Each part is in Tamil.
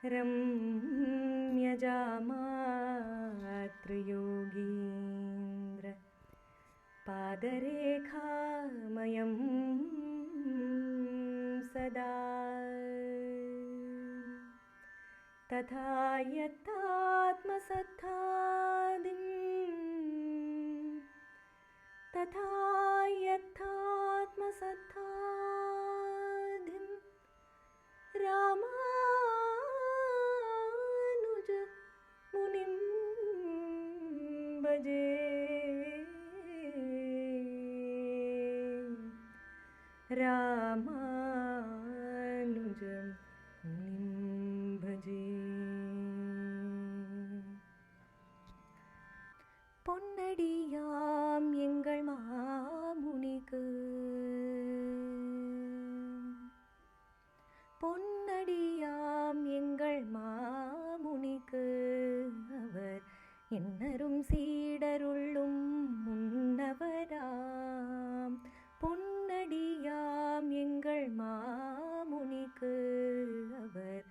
रम्यजामातृयोगीन्द्र पादरेखामयं सदा तथा यत्तात्मसत्तादिं रामानुज मुनिं भजे रामानुज मुनिं भजे பொன்னடியாம் எங்கள் மாமுனிக்கு பொன்னடியாம் எங்கள் மாமுனிக்கு அவர் என்னரும் சீடருள்ளும் முன்னவராம் பொன்னடியாம் எங்கள் மாமுனிக்கு அவர்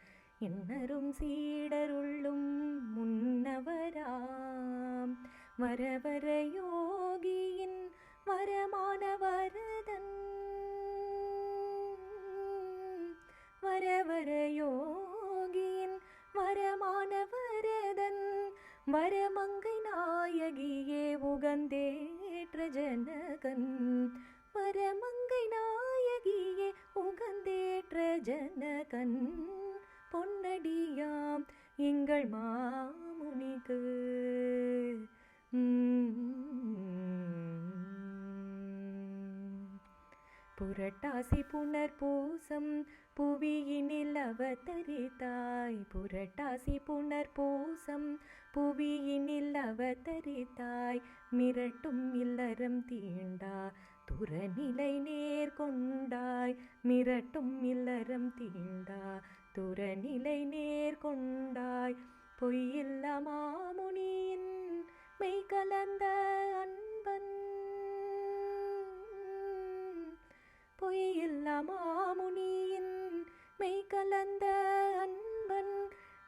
என்னரும் சீடருள்ளும் முன்னவராம் வரவர யோகியின் வரமான வரதன் வரவர யோகியின் வரமான வரதன் வரமங்கை நாயகியே உகந்தேற்ற ஜனகன் வரமங்கை நாயகியே உகந்தேற்ற ஜனகன் பொன்னடியாம் எங்கள் மாமுனிக்கு புரட்டாசி புனர்பூசம் புவியினில் அவதரித்தாய் புரட்டாசி புனர்பூசம் புவியினில் அவதரித்தாய் மிரட்டும் இல்லறம் தீண்டா துறநிலை நேர்கொண்டாய் மிரட்டும் இல்லறம் தீண்டா துறநிலை நேர்கொண்டாய் பொய்யில்ல மாமுனியின் மெய் கலந்த அன்பன் பொய்யில்ல மாமுனியின் மெய் கலந்த அன்பன்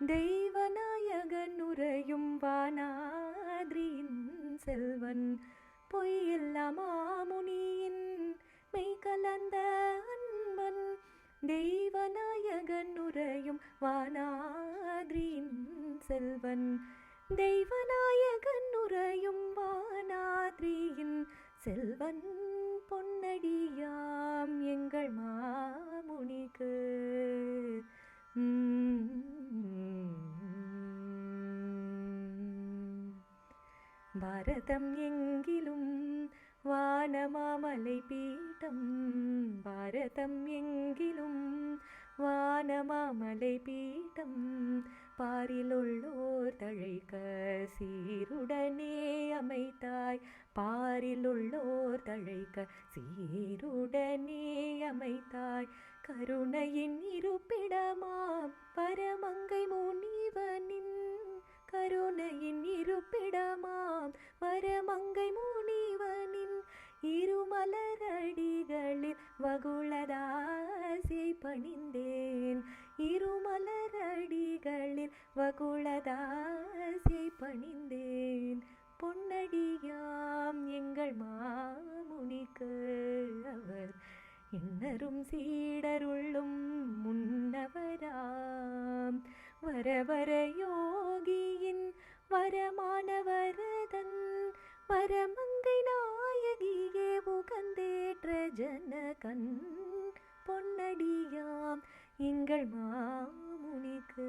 தெய்வநாயகன் உரையும் வானாதிரியின் செல்வன் பொய்யில்ல மாமுனியின் மெய் கலந்த அன்பன் தெய்வநாயகன் உரையும் வானாதிரியின் செல்வன் தெய்வநாயகன் உரையும் வானாதிரியின் செல்வன் பொன்னடியாம் எங்கள் மாமுனிக்கு பாரதம் எங்கிலும் வானமாமலை பீடம் பாரதம் எங்கிலும் வானமாமலை பீடம் பாரிலுள்ளோர் தழைக்க சீருடனே அமைத்தாய் பாரிலுள்ளோர் தழைக்க சீருடனே அமைத்தாய் கருணையின் இருப்பிடமாம் பரமங்கை முனிவனின் கருணையின் இருப்பிடமாம் வரமங்கை முனிவனின் இருமலரடிகளில் வகுளதாசை பணிந்தேன் இருமலரடிகளில் வகுளதாசை பணிந்தேன் பொன்னடியாம் எங்கள் மாமுனிக்கு அவர் இன்னரும் சீடருள்ளும் முன்னவராம் வரவர யோகியின் வரமான வரதன் வரமங்கை நாயகியே உகந்தேற்ற ஜனகன் பொன்னடியாம் எங்கள் மாமுனிக்கு